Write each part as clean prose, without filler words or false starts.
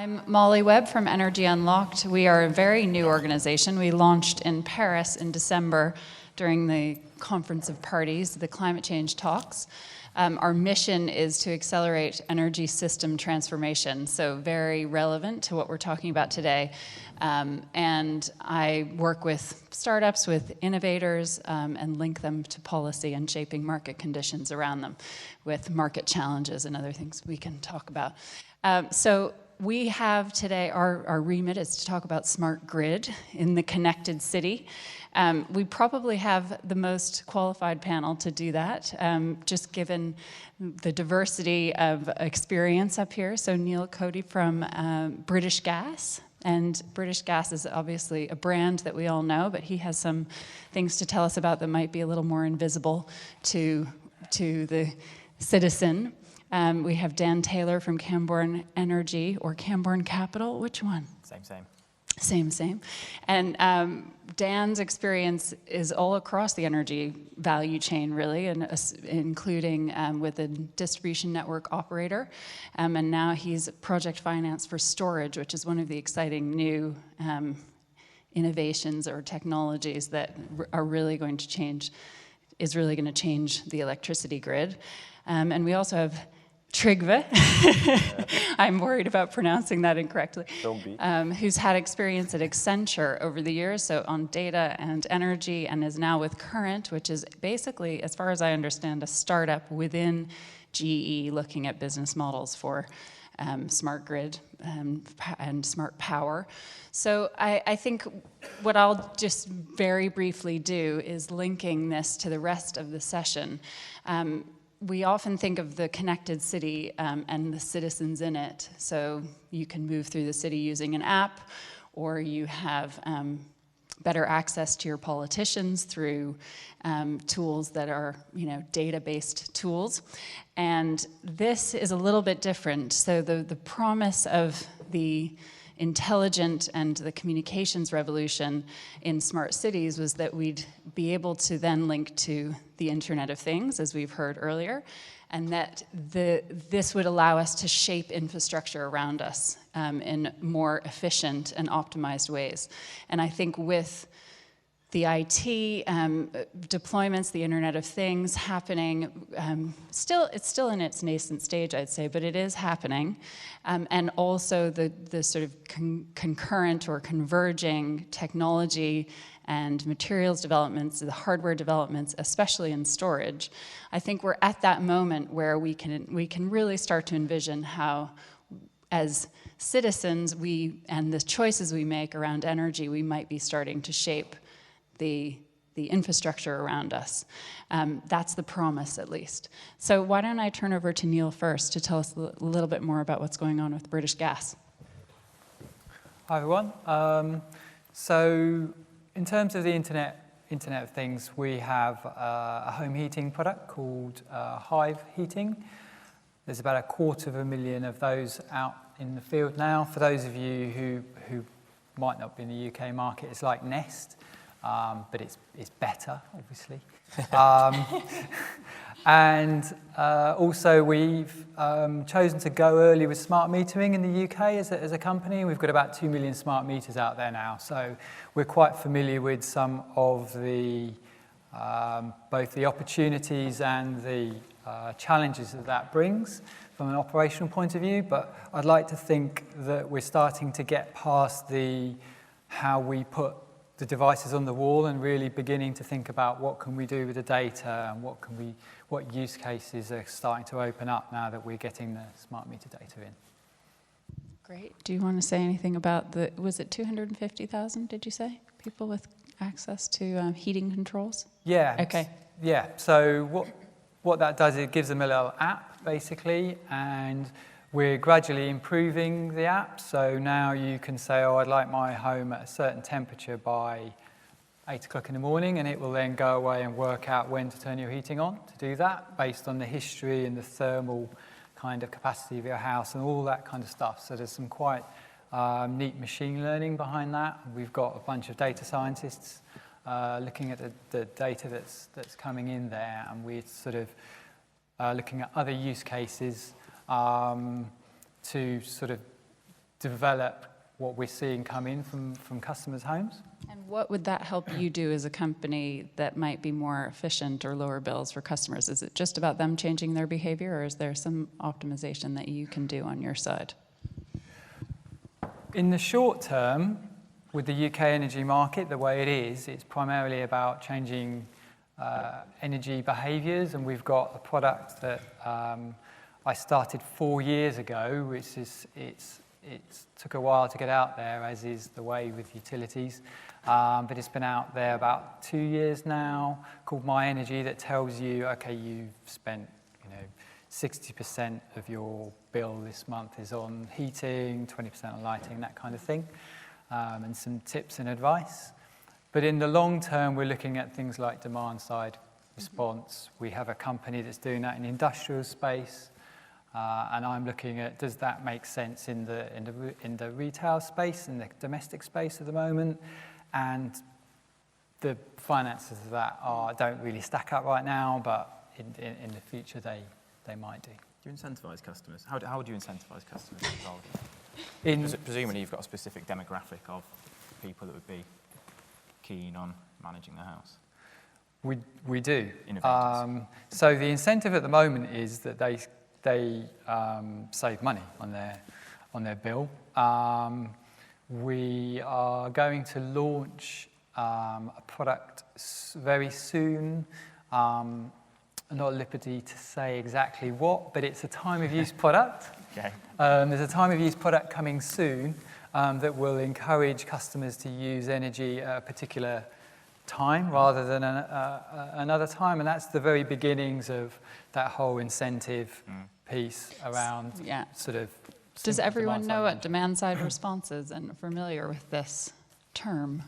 I'm Molly Webb from Energy Unlocked. We are a very new organization. We launched in Paris in December during the Conference of Parties, the climate change talks. Our mission is to accelerate energy system transformation, so very relevant to what we're talking about today. And I work with startups, with innovators, and link them to policy and shaping market conditions around them with market challenges and other things we can talk about. So we have today, our remit is to talk about smart grid in the connected city. We probably have the most qualified panel to do that, just given the diversity of experience up here. So Neal, Coady from British Gas, and British Gas is obviously a brand that we all know, but he has some things to tell us about that might be a little more invisible to the citizen. We have Dan Taylor from Camborne Energy, or Camborne Capital, which one? Same. And Dan's experience is all across the energy value chain, really, and including with a distribution network operator. And now he's project finance for storage, which is one of the exciting new innovations or technologies that are really going to change the electricity grid. And we also have Trygve, I'm worried about pronouncing that incorrectly, who's had experience at Accenture over the years, so on data and energy, and is now with Current, which is basically, as far as I understand, a startup within GE looking at business models for smart grid and smart power. So I think what I'll just very briefly do is linking this to the rest of the session. We often think of the connected city and the citizens in it. So you can move through the city using an app, or you have better access to your politicians through tools that are, data-based tools. And this is a little bit different. So the promise of the intelligent and the communications revolution in smart cities was that we'd be able to then link to the Internet of Things, as we've heard earlier, and that this would allow us to shape infrastructure around us in more efficient and optimized ways. And I think with the IT deployments, the Internet of Things happening, it's still in its nascent stage, I'd say, but it is happening. And also the sort of concurrent or converging technology and materials developments, the hardware developments, especially in storage. I think we're at that moment where we can really start to envision how, as citizens, and the choices we make around energy, we might be starting to shape the infrastructure around us. That's the promise, at least. So why don't I turn over to Neal first to tell us a little bit more about what's going on with British Gas. Hi, everyone. So in terms of the Internet of Things, we have a home heating product called Hive Heating. There's about 250,000 of those out in the field now. For those of you who might not be in the UK market, it's like Nest. But it's better, obviously. And also we've chosen to go early with smart metering in the UK as a company. We've got about 2 million smart meters out there now. So we're quite familiar with some of the both the opportunities and the challenges that brings from an operational point of view. But I'd like to think that we're starting to get past how we put the devices on the wall and really beginning to think about what can we do with the data and what use cases are starting to open up now that we're getting the smart meter data in. Great. Do you want to say anything about was it 250,000, did you say, people with access to heating controls? Yeah. Okay. Yeah. So what that does, it gives them a little app, basically, and we're gradually improving the app, so now you can say, I'd like my home at a certain temperature by 8 o'clock in the morning, and it will then go away and work out when to turn your heating on to do that, based on the history and the thermal kind of capacity of your house and all that kind of stuff. So there's some quite neat machine learning behind that. We've got a bunch of data scientists looking at the data that's coming in there, and we're sort of looking at other use cases to sort of develop what we're seeing come in from customers' homes. And what would that help you do as a company that might be more efficient or lower bills for customers? Is it just about them changing their behavior, or is there some optimization that you can do on your side? In the short term, with the UK energy market the way it is, it's primarily about changing energy behaviours, and we've got a product that I started 4 years ago, which is it took a while to get out there, as is the way with utilities, but it's been out there about 2 years now, called My Energy, that tells you, okay, you've spent 60% of your bill this month is on heating, 20% on lighting, that kind of thing, and some tips and advice. But in the long term, we're looking at things like demand side response. We have a company that's doing that in the industrial space. And I'm looking at, does that make sense in the retail space, in the domestic space at the moment? And the finances of that don't really stack up right now, but in the future they might do. Do you incentivise customers? How would you incentivise customers involved? Presumably you've got a specific demographic of people that would be keen on managing their house. We do. Innovators. So the incentive at the moment is that they save money on their bill. We are going to launch a product very soon. I'm not at liberty to say exactly what, but it's a time of use product. Okay. There's a time of use product coming soon that will encourage customers to use energy at a particular time rather than another time, and that's the very beginnings of that whole incentive piece around sort of. Does everyone know what demand side response is and familiar with this term?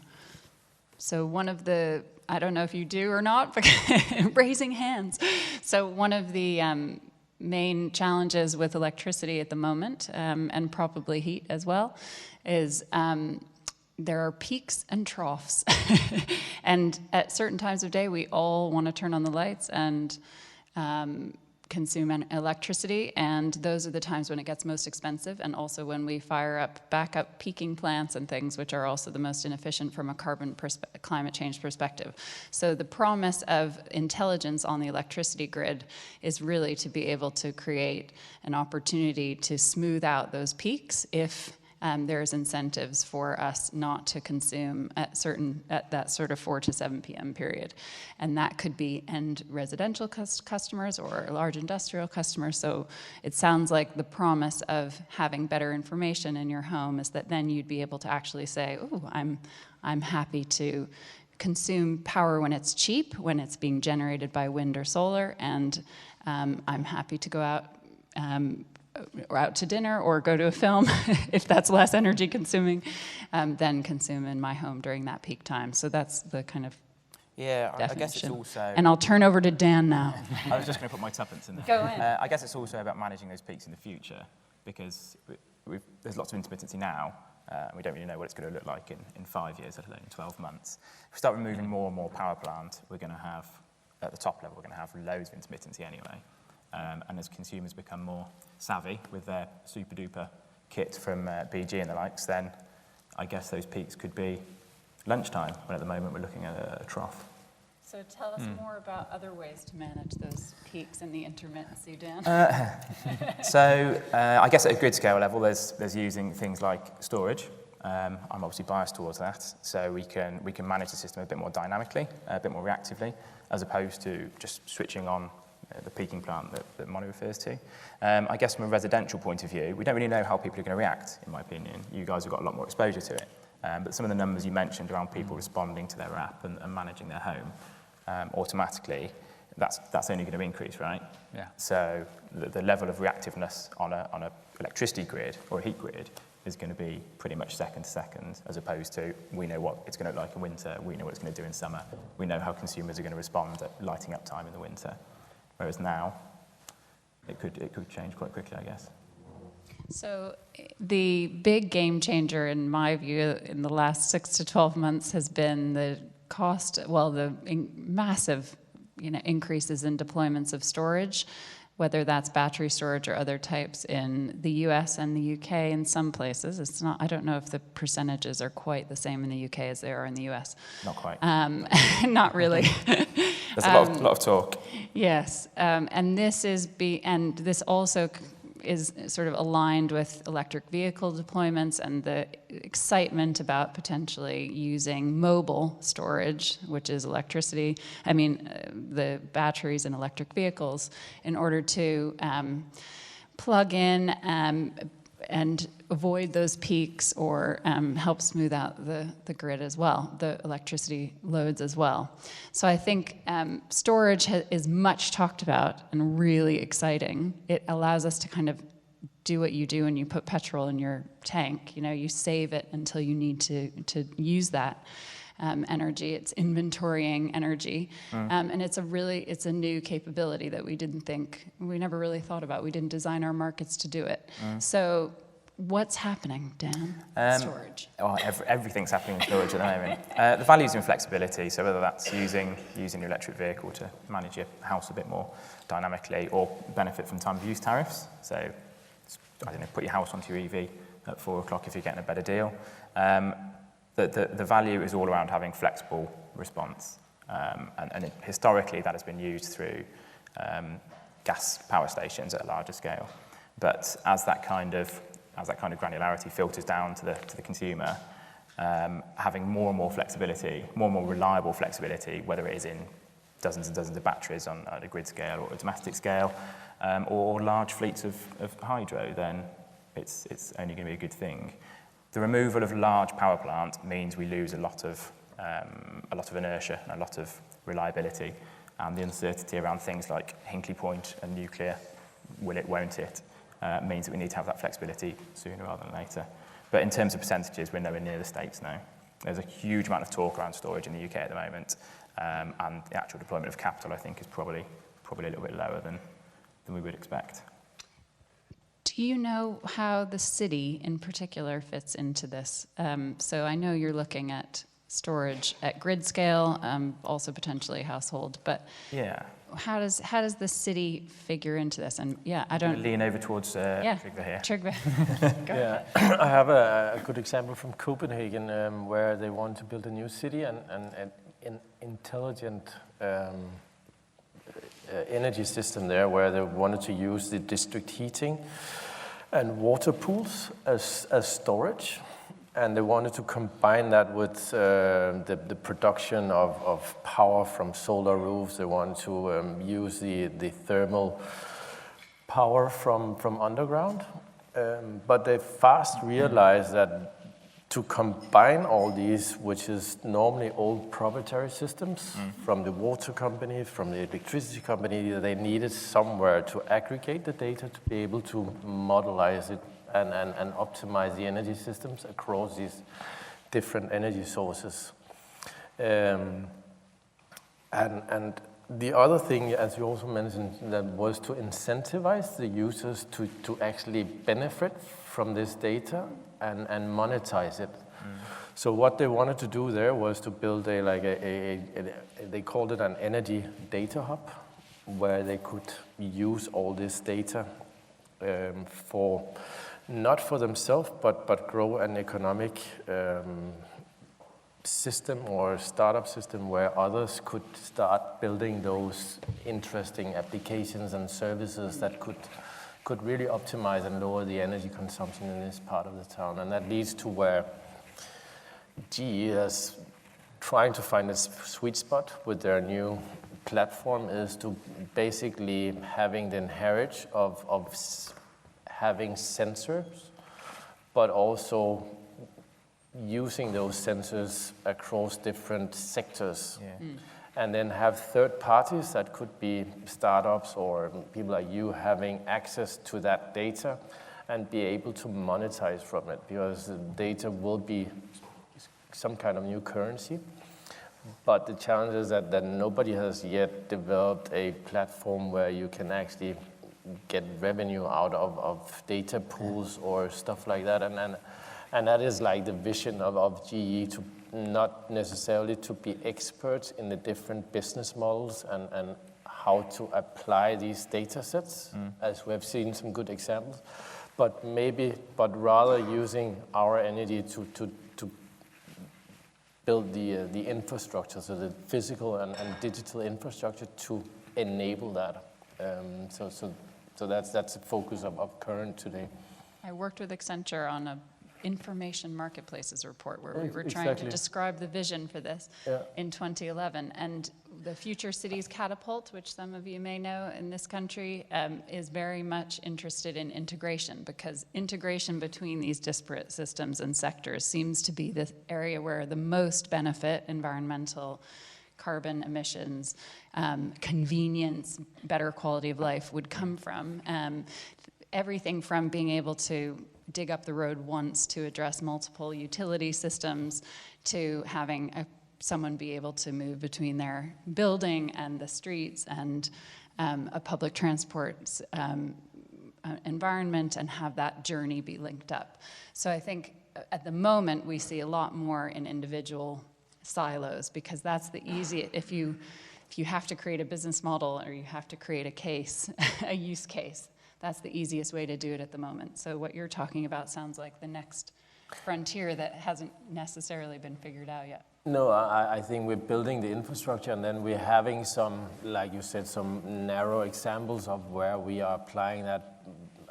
So one of the, I don't know if you do or not, but raising hands. So one of the main challenges with electricity at the moment, and probably heat as well, is there are peaks and troughs. And at certain times of day, we all want to turn on the lights and consume electricity, and those are the times when it gets most expensive, and also when we fire up backup peaking plants and things, which are also the most inefficient from a climate change perspective. So the promise of intelligence on the electricity grid is really to be able to create an opportunity to smooth out those peaks if there's incentives for us not to consume at that sort of 4 to 7 p.m. period. And that could be end residential customers or large industrial customers. So it sounds like the promise of having better information in your home is that then you'd be able to actually say, oh, I'm happy to consume power when it's cheap, when it's being generated by wind or solar, and I'm happy to go out or out to dinner or go to a film if that's less energy consuming than consume in my home during that peak time. So that's the kind of definition. I guess it's also... And I'll turn over to Dan now. I was just going to put my tuppence in there. Go in. I guess it's also about managing those peaks in the future, because there's lots of intermittency now. We don't really know what it's going to look like in 5 years, let alone in 12 months. If we start removing more and more power plant, we're going to have, at the top level, we're going to have loads of intermittency anyway. And as consumers become more savvy with their super-duper kit from BG and the likes, then I guess those peaks could be lunchtime, when at the moment we're looking at a trough. So tell us more about other ways to manage those peaks and the intermittency, Dan. So I guess at a grid scale level, there's using things like storage. I'm obviously biased towards that, so we can manage the system a bit more dynamically, a bit more reactively, as opposed to just switching on the peaking plant that Moni refers to. I guess from a residential point of view, we don't really know how people are going to react, in my opinion. You guys have got a lot more exposure to it. But some of the numbers you mentioned around people responding to their app and managing their home automatically, that's only going to increase, right? Yeah. So the level of reactiveness on a electricity grid or a heat grid is going to be pretty much second to second, as opposed to we know what it's going to look like in winter, we know what it's going to do in summer, we know how consumers are going to respond at lighting up time in the winter. Whereas now, it could change quite quickly, I guess. So the big game changer, in my view, in the last 6 to 12 months has been the cost, well, the massive increases in deployments of storage. whether that's battery storage or other types in the US and the UK in some places. It's not, I don't know if the percentages are quite the same in the UK as they are in the US. Not quite. Not really. There's a lot of talk. Yes, and this also is sort of aligned with electric vehicle deployments and the excitement about potentially using mobile storage, which is electricity, the batteries in electric vehicles, in order to plug in and avoid those peaks or help smooth out the grid as well, the electricity loads as well. So I think storage is much talked about and really exciting. It allows us to kind of do what you do when you put petrol in your tank. You save it until you need to use that energy. It's inventorying energy. And it's a new capability that we never really thought about. We didn't design our markets to do it. So what's happening, Dan? Storage. Well, everything's happening in storage at the moment. The value's in flexibility, so whether that's using your electric vehicle to manage your house a bit more dynamically or benefit from time of use tariffs. So, I don't know, put your house onto your EV at 4 o'clock if you're getting a better deal. The value is all around having flexible response. And historically, that has been used through gas power stations at a larger scale. But as that kind of granularity filters down to the consumer, having more and more flexibility, more and more reliable flexibility, whether it is in dozens and dozens of batteries on a grid scale or a domestic scale, or large fleets of hydro, then it's only going to be a good thing. The removal of large power plants means we lose a lot of inertia and a lot of reliability, and the uncertainty around things like Hinkley Point and nuclear, will it, won't it, means that we need to have that flexibility sooner rather than later. But in terms of percentages, we're nowhere near the States now. There's a huge amount of talk around storage in the UK at the moment, and the actual deployment of capital, I think, is probably a little bit lower than we would expect. Do you know how the city in particular fits into this? So I know you're looking at storage at grid scale, also potentially household, but yeah, how does the city figure into this? And yeah, I don't lean over towards Trygve here. Trygve. Yeah, I have a good example from Copenhagen, where they want to build a new city and an intelligent energy system there, where they wanted to use the district heating and water pools as storage, and they wanted to combine that with the production of power from solar roofs. They wanted to use the thermal power from underground, but they fast realized that to combine all these, which is normally old proprietary systems from the water company, from the electricity company, they needed somewhere to aggregate the data to be able to modelize it and optimize the energy systems across these different energy sources. And the other thing, as you also mentioned, that was to incentivize the users to actually benefit from this data and monetize it. So what they wanted to do there was to build they called it an energy data hub, where they could use all this data not for themselves, but grow an economic system or startup system where others could start building those interesting applications and services that could really optimize and lower the energy consumption in this part of the town. And that leads to where GE is trying to find a sweet spot with their new platform, is to basically having the heritage of having sensors, but also using those sensors across different sectors. Yeah. And then have third parties that could be startups or people like you having access to that data and be able to monetize from it, because the data will be some kind of new currency. But the challenge is that nobody has yet developed a platform where you can actually get revenue out of data pools or stuff like that. And that is like the vision of GE, to not necessarily to be experts in the different business models and how to apply these data sets, as we've seen some good examples, but rather using our energy to build the infrastructure, so the physical and digital infrastructure to enable that. So that's the focus of Current today. I worked with Accenture on a information marketplaces report where we were trying to describe the vision for this in 2011. And the Future Cities Catapult, which some of you may know in this country, is very much interested in integration, because integration between these disparate systems and sectors seems to be the area where the most benefit, environmental, carbon emissions, convenience, better quality of life would come from. Everything from being able to dig up the road once to address multiple utility systems, to having someone be able to move between their building and the streets and a public transport environment, and have that journey be linked up. So I think at the moment we see a lot more in individual silos, because that's the easy, if you have to create a business model or you have to create a case, a use case, that's the easiest way to do it at the moment. So what you're talking about sounds like the next frontier that hasn't necessarily been figured out yet. No, I think we're building the infrastructure, and then we're having some, like you said, some narrow examples of where we are applying that.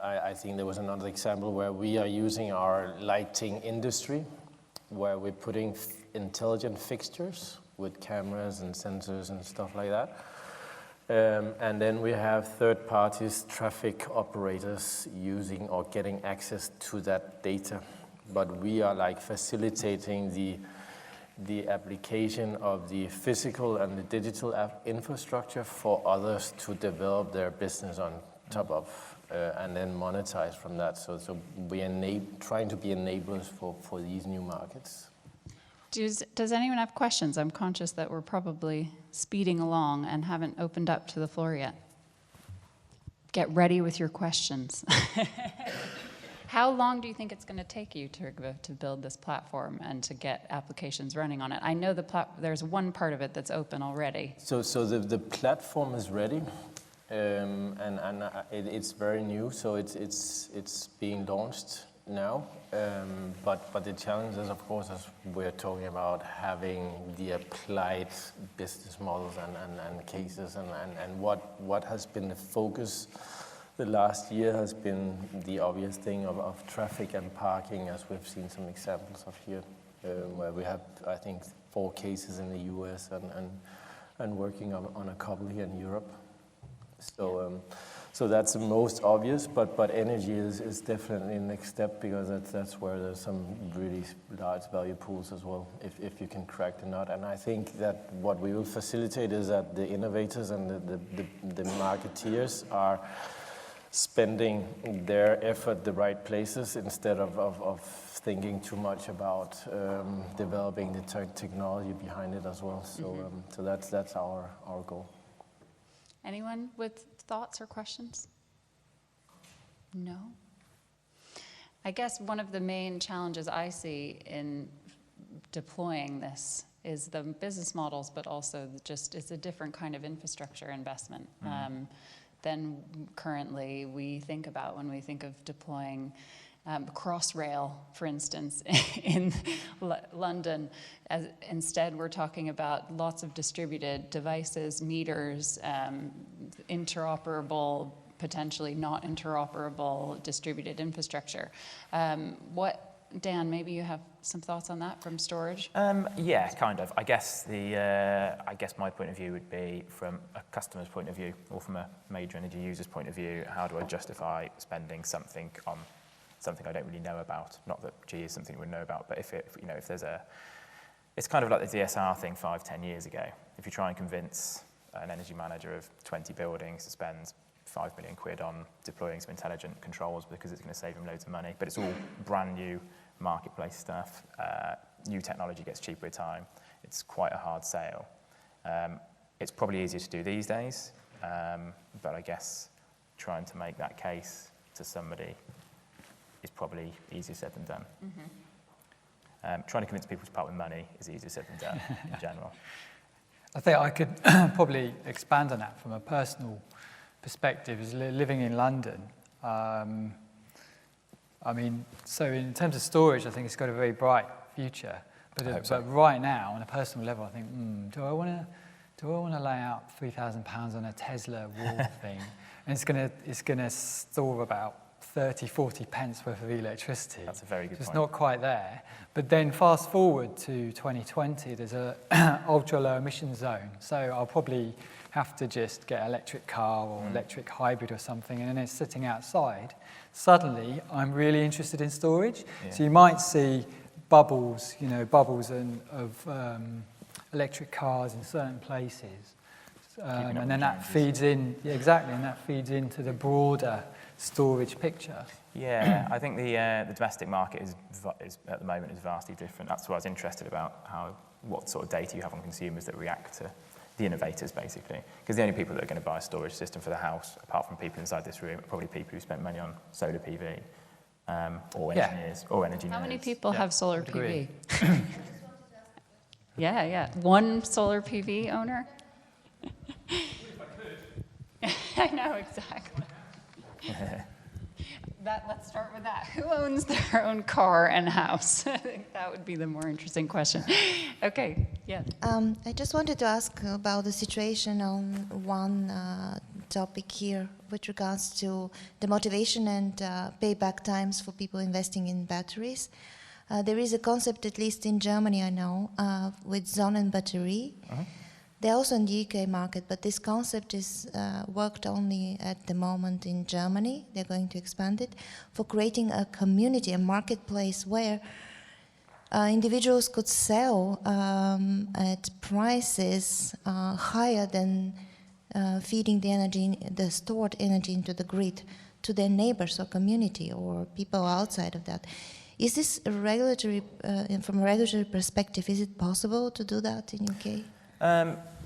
I think there was another example where we are using our lighting industry, where we're putting intelligent fixtures with cameras and sensors and stuff like that. And then we have third parties, traffic operators using or getting access to that data. But we are like facilitating the application of the physical and the digital infrastructure for others to develop their business on top of and then monetize from that. So we are trying to be enablers for these new markets. Does anyone have questions? I'm conscious that we're probably speeding along and haven't opened up to the floor yet. Get ready with your questions. How long do you think it's going to take you, Trygve, to build this platform and to get applications running on it? I know there's one part of it that's open already. So the platform is ready, and it's very new, so it's being launched now. But the challenge is, of course, as we're talking about, having the applied business models and cases, and what has been the focus the last year has been the obvious thing of traffic and parking, as we've seen some examples of here, where we have, I think, 4 cases in the US and working on a couple here in Europe. So that's the most obvious, but energy is definitely the next step, because that's where there's some really large value pools as well, if you can crack the nut. And I think that what we will facilitate is that the innovators and the marketeers are spending their effort the right places, instead of thinking too much about developing the technology behind it as well. So that's our goal. Anyone with thoughts or questions? No? I guess one of the main challenges I see in deploying this is the business models, but also just it's a different kind of infrastructure investment than currently we think about when we think of deploying Crossrail, for instance, in London. Instead, we're talking about lots of distributed devices, meters, interoperable, potentially not interoperable distributed infrastructure. Dan, maybe you have some thoughts on that from storage? Yeah, kind of. I guess my point of view would be from a customer's point of view, or from a major energy user's point of view. How do I justify spending something on something I don't really know about? Not that G is something we know about, but if there's it's kind of like the DSR thing 5-10 years ago. If you try and convince an energy manager of 20 buildings to spend £5 million on deploying some intelligent controls because it's going to save them loads of money, but it's all brand new marketplace stuff. New technology gets cheaper with time. It's quite a hard sale. It's probably easier to do these days, but I guess trying to make that case to somebody is probably easier said than done. Trying to convince people to part with money is easier said than done in general. I think I could probably expand on that from a personal perspective. As living in London, I mean, so in terms of storage, I think it's got a very bright future. But right now, on a personal level, I think, do I want to lay out £3,000 on a Tesla wall thing? And it's gonna store about 30, 40 pence worth of electricity. That's a very good point. It's not quite there. But then fast forward to 2020, there's a ultra low emission zone. So I'll probably have to just get an electric car or electric hybrid or something, and then it's sitting outside. Suddenly, I'm really interested in storage. Yeah. So you might see bubbles of electric cars in certain places. And then that feeds in, exactly, and that feeds into the broader storage picture. Yeah, I think the domestic market is at the moment is vastly different. That's what I was interested about, what sort of data you have on consumers that react to the innovators, basically. Because the only people that are going to buy a storage system for the house, apart from people inside this room, are probably people who spent money on solar PV, or engineers, or energy nerds. How many people have solar PV? Yeah. One solar PV owner? I know, exactly. Let's start with that. Who owns their own car and house? I think that would be the more interesting question. Okay, yeah. I just wanted to ask about the situation on one topic here with regards to the motivation and payback times for people investing in batteries. There is a concept, at least in Germany, I know, with Sonnenbatterie. Uh-huh. They're also in the UK market, but this concept is worked only at the moment in Germany. They're going to expand it for creating a community, a marketplace where individuals could sell at prices higher than feeding the energy, the stored energy into the grid to their neighbors or community or people outside of that. Is this a regulatory, from a regulatory perspective, is it possible to do that in UK?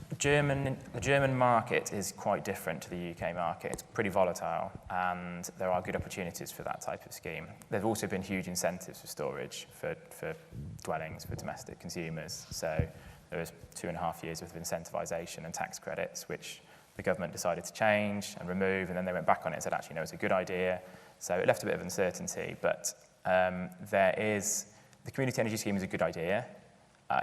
The German market is quite different to the UK market. It's pretty volatile, and there are good opportunities for that type of scheme. There have also been huge incentives for storage, for dwellings, for domestic consumers. So there was 2.5 years worth of incentivisation and tax credits, which the government decided to change and remove, and then they went back on it and said, actually, no, it's a good idea. So it left a bit of uncertainty, but the community energy scheme is a good idea.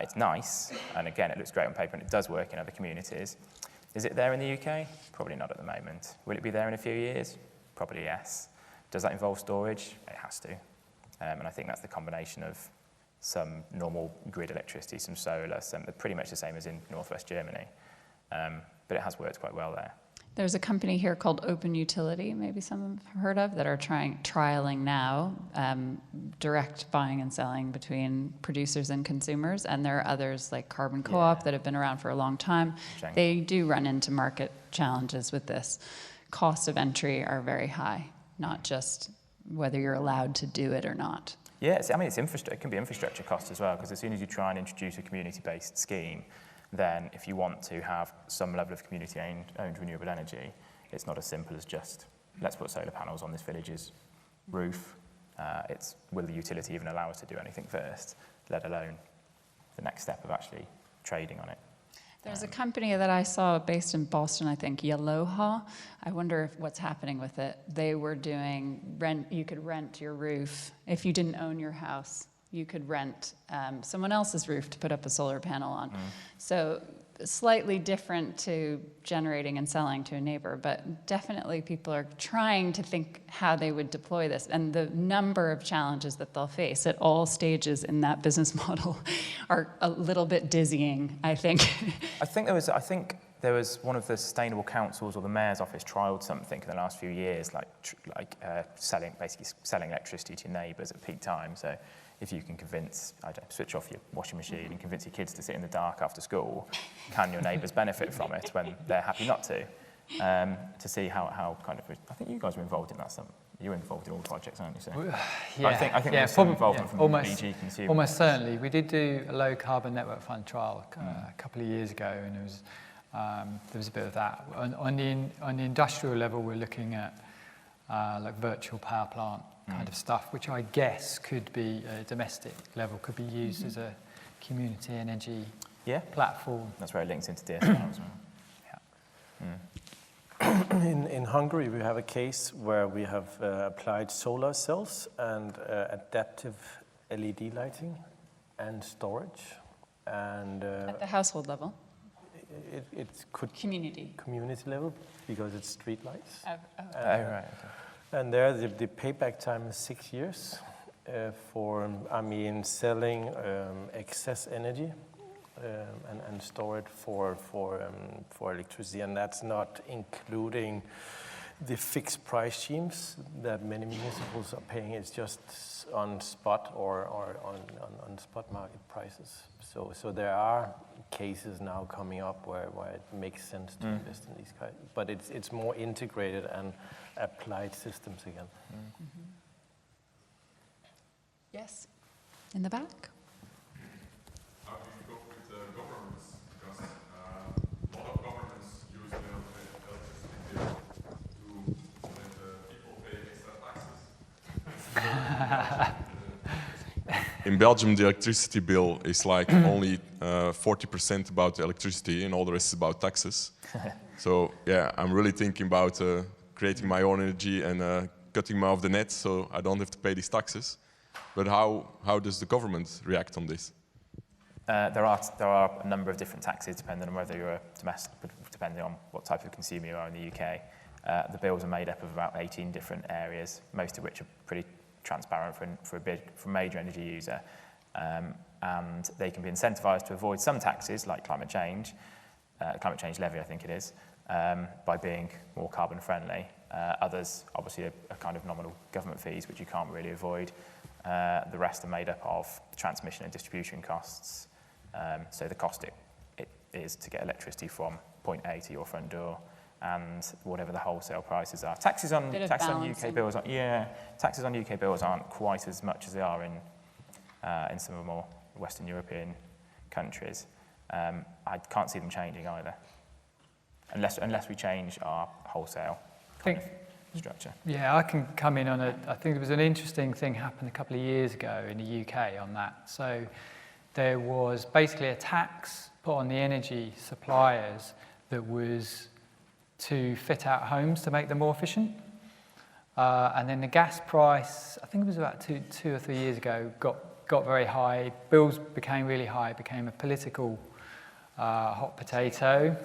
It's nice, and again, it looks great on paper, and it does work in other communities. Is it there in the UK? Probably not at the moment. Will it be there in a few years? Probably yes. Does that involve storage? It has to. And I think that's the combination of some normal grid electricity, some solar, pretty much the same as in northwest Germany. But it has worked quite well there. There's a company here called Open Utility, maybe some have heard of, that are trialing now direct buying and selling between producers and consumers. And there are others like Carbon Co-op that have been around for a long time. They do run into market challenges with this. Costs of entry are very high, not just whether you're allowed to do it or not. Yeah, it can be infrastructure cost as well, because as soon as you try and introduce a community-based scheme, then if you want to have some level of community-owned renewable energy, it's not as simple as just, let's put solar panels on this village's roof. It's, will the utility even allow us to do anything first, let alone the next step of actually trading on it? There's a company that I saw based in Boston, I think, Yaloha. I wonder what's happening with it. They were doing you could rent your roof. If you didn't own your house, you could rent someone else's roof to put up a solar panel on. So slightly different to generating and selling to a neighbor, but definitely people are trying to think how they would deploy this, and the number of challenges that they'll face at all stages in that business model are a little bit dizzying, I think. I think there was one of the sustainable councils or the mayor's office trialled something in the last few years, selling electricity to your neighbours at peak time. So if you can switch off your washing machine and convince your kids to sit in the dark after school, can your neighbours benefit from it when they're happy not to? To see how kind of, I think you guys were involved in that. You were involved in all the projects, aren't you? So yeah, I think there's some involvement from BG consumers. Almost certainly. We did do a low carbon network fund trial a couple of years ago, and there was a bit of that. On the industrial level, we're looking at like virtual power plant kind of stuff, which I guess could be domestic level, could be used as a community energy Yeah, platform. that's where it links into DSL as well. In Hungary, we have a case where we have applied solar cells and adaptive LED lighting and storage. And At the household level, it could community. community level because it's street lights. Oh, Right. Okay. And there, the payback time is 6 years for, selling excess energy and store it for electricity. And that's not including the fixed price schemes that many municipals are paying. It's just on spot or on spot market prices. So there are cases now coming up where it makes sense to invest in these kinds, but it's more integrated and applied systems again. Yes, in the back. How do you go with the governments? Because a lot of governments use the electricity bill to let the people pay extra taxes. In Belgium, the electricity bill is like only 40% about the electricity, and all the rest is about taxes. So yeah, I'm really thinking about creating my own energy and cutting me off the net, so I don't have to pay these taxes. But how does the government react on this? There are a number of different taxes depending on whether you're a domestic, depending on what type of consumer you are in the UK. The bills are made up of about 18 different areas, most of which are pretty transparent for a major energy user, and they can be incentivised to avoid some taxes like climate change levy, I think it is, by being more carbon friendly. Others obviously are kind of nominal government fees, which you can't really avoid. The rest are made up of transmission and distribution costs. So the cost it is to get electricity from point A to your front door, and whatever the wholesale prices are. Taxes on UK bills, taxes on UK bills aren't quite as much as they are in some of the more Western European countries. I can't see them changing either, unless we change our wholesale kind of structure. Yeah, I can come in on I think there was an interesting thing happened a couple of years ago in the UK on that. So there was basically a tax put on the energy suppliers that was to fit out homes to make them more efficient. And then the gas price, I think it was about two or 3 years ago, got very high. Bills became really high, became a political hot potato.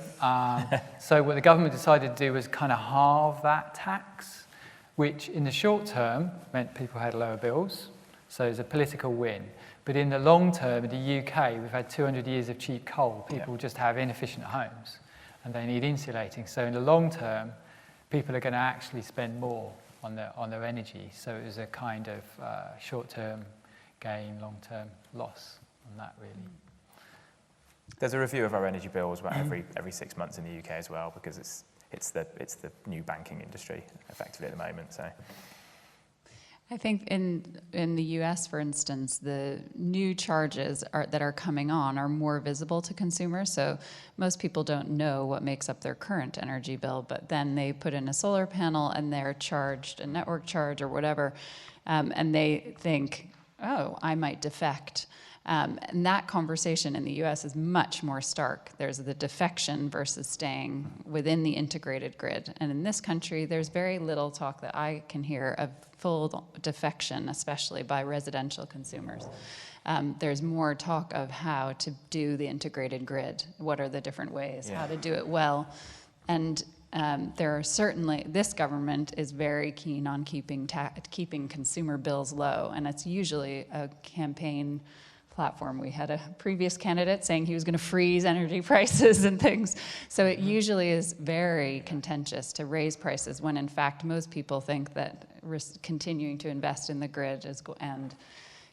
So what the government decided to do was kind of halve that tax, which in the short term meant people had lower bills. So it was a political win. But in the long term, in the UK, we've had 200 years of cheap coal. People just have inefficient homes and they need insulating. So in the long term, people are going to actually spend more on their energy. So it was a kind of short-term gain, long-term loss on that, really. There's a review of our energy bills about every 6 months in the UK as well, because it's the new banking industry effectively at the moment. So I think in the US, for instance, the new charges that are coming on are more visible to consumers. So most people don't know what makes up their current energy bill, but then they put in a solar panel and they're charged a network charge or whatever, and they think, oh, I might defect. And that conversation in the US is much more stark. There's the defection versus staying within the integrated grid. And in this country, there's very little talk that I can hear of full defection, especially by residential consumers. There's more talk of how to do the integrated grid. What are the different ways, how to do it well. And there are certainly, this government is very keen on keeping consumer bills low. And it's usually a campaign platform. We had a previous candidate saying he was going to freeze energy prices and things. So it usually is very contentious to raise prices when in fact most people think that continuing to invest in the grid and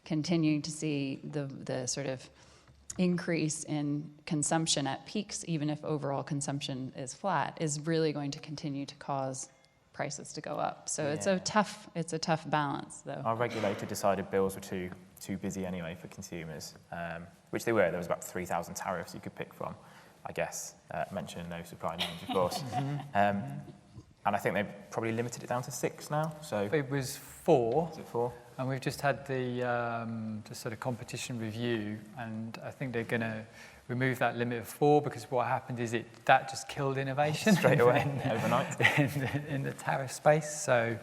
continuing to see the sort of increase in consumption at peaks, even if overall consumption is flat, is really going to continue to cause prices to go up. So it's a tough balance, though. Our regulator decided bills were too busy anyway for consumers, which they were. There was about 3,000 tariffs you could pick from, I guess, mentioning no supply names, of course. And I think they've probably limited it down to 6 now. So It was 4. is it 4? And we've just had the sort of competition review, and I think they're going to removed that limit of 4 because what happened is that just killed innovation Straight away, overnight. in the tariff space. So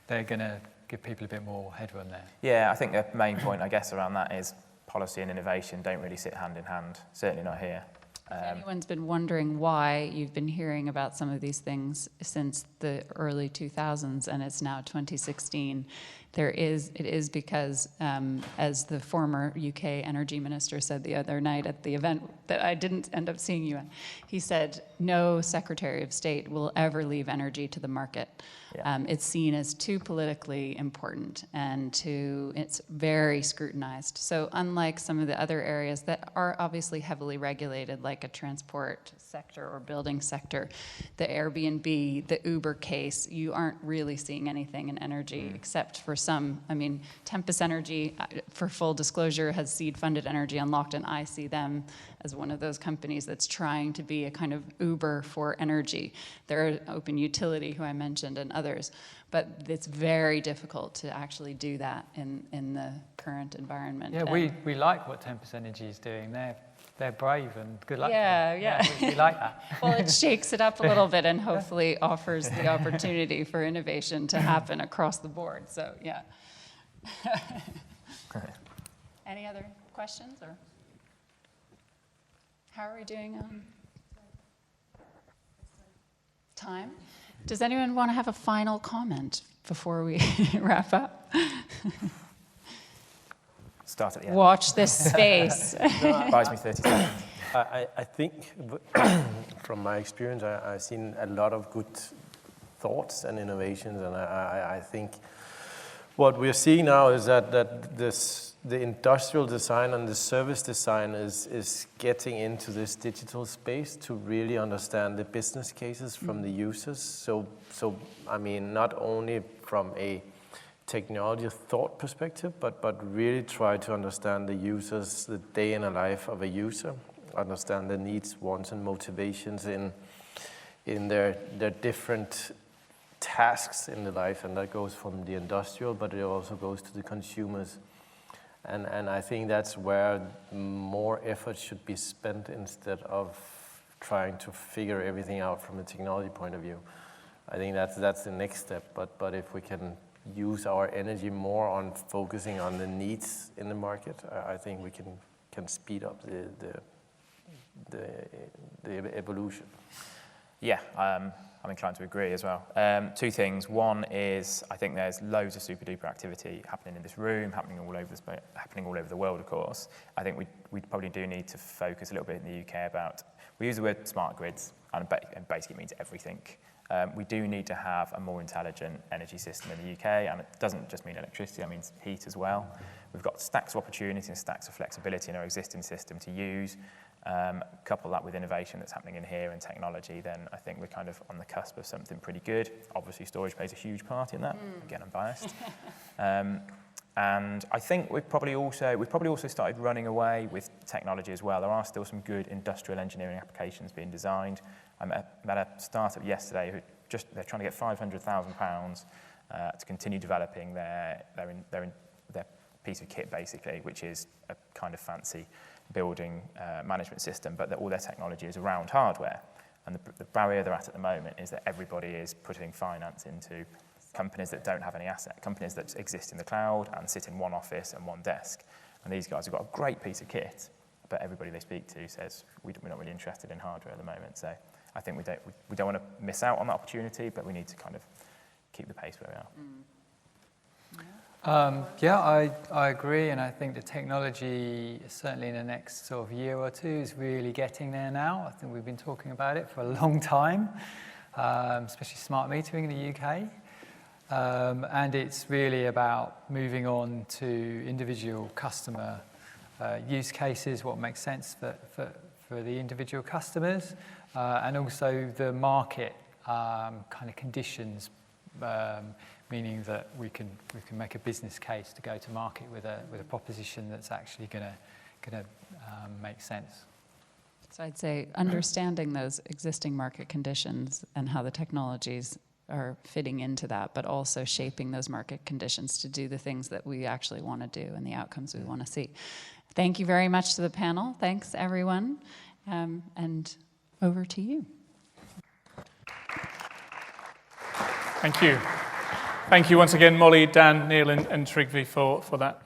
they're going to give people a bit more headroom there. Yeah, I think the main point, I guess, around that is policy and innovation don't really sit hand in hand, certainly not here. If anyone's been wondering why you've been hearing about some of these things since the early 2000s and it's now 2016, it is because, as the former UK energy minister said the other night at the event that I didn't end up seeing you at, he said no Secretary of State will ever leave energy to the market. Yeah. It's seen as too politically important and it's very scrutinized. So unlike some of the other areas that are obviously heavily regulated, like a transport sector or building sector, the Airbnb, the Uber case, you aren't really seeing anything in energy except for some. I mean, Tempest Energy, for full disclosure, has seed-funded Energy Unlocked, and I see them as one of those companies that's trying to be a kind of Uber for energy. There are Open Utility, who I mentioned, and others, but it's very difficult to actually do that in the current environment. Yeah, we like what Tempest Energy is doing. They're brave and good luck. Yeah, to them. yeah. We like that. Well, it shakes it up a little bit and hopefully offers the opportunity for innovation to happen across the board. So, yeah. Any other questions, or how are we doing on time? Does anyone want to have a final comment before we wrap up? Start at the end. Watch this space. Buys me 30 seconds. I think from my experience, I've seen a lot of good thoughts and innovations, and I think what we're seeing now is that the industrial design and the service design is getting into this digital space to really understand the business cases from the users. So I mean, not only from a technology thought perspective, but really try to understand the users, the day in a life of a user, understand the needs, wants, and motivations in their different tasks in the life, and that goes from the industrial, but it also goes to the consumers. And I think that's where more effort should be spent instead of trying to figure everything out from a technology point of view. I think that's the next step, but if we can use our energy more on focusing on the needs in the market, I think we can speed up the evolution. Yeah, I'm inclined to agree as well. Two things. One is I think there's loads of super duper activity happening in this room, happening all over the world, of course. I think we probably do need to focus a little bit in the UK about, we use the word smart grids, and basically it means everything. We do need to have a more intelligent energy system in the UK, and it doesn't just mean electricity, it means heat as well. We've got stacks of opportunity and stacks of flexibility in our existing system to use. Couple that with innovation that's happening in here and technology, then I think we're kind of on the cusp of something pretty good. Obviously, storage plays a huge part in that. Again, I'm biased. And I think we've probably also started running away with technology as well. There are still some good industrial engineering applications being designed. I met a startup yesterday who they're trying to get £500,000 to continue developing their piece of kit, basically, which is a kind of fancy building management system, but all their technology is around hardware. And the barrier they're at the moment is that everybody is putting finance into companies that don't have any asset, companies that exist in the cloud and sit in one office and one desk. And these guys have got a great piece of kit, but everybody they speak to says, we're not really interested in hardware at the moment. So I think we don't want to miss out on that opportunity, but we need to kind of keep the pace where we are. I agree, and I think the technology, certainly in the next sort of year or two, is really getting there now. I think we've been talking about it for a long time, especially smart metering in the UK. And it's really about moving on to individual customer use cases, what makes sense for the individual customers, and also the market kind of conditions, meaning that we can make a business case to go to market with a proposition that's actually going to make sense. So I'd say understanding those existing market conditions and how the technologies are fitting into that, but also shaping those market conditions to do the things that we actually want to do and the outcomes we want to see. Thank you very much to the panel. Thanks, everyone. And over to you. Thank you. Thank you once again, Molly, Dan, Neal, and Trygve for that.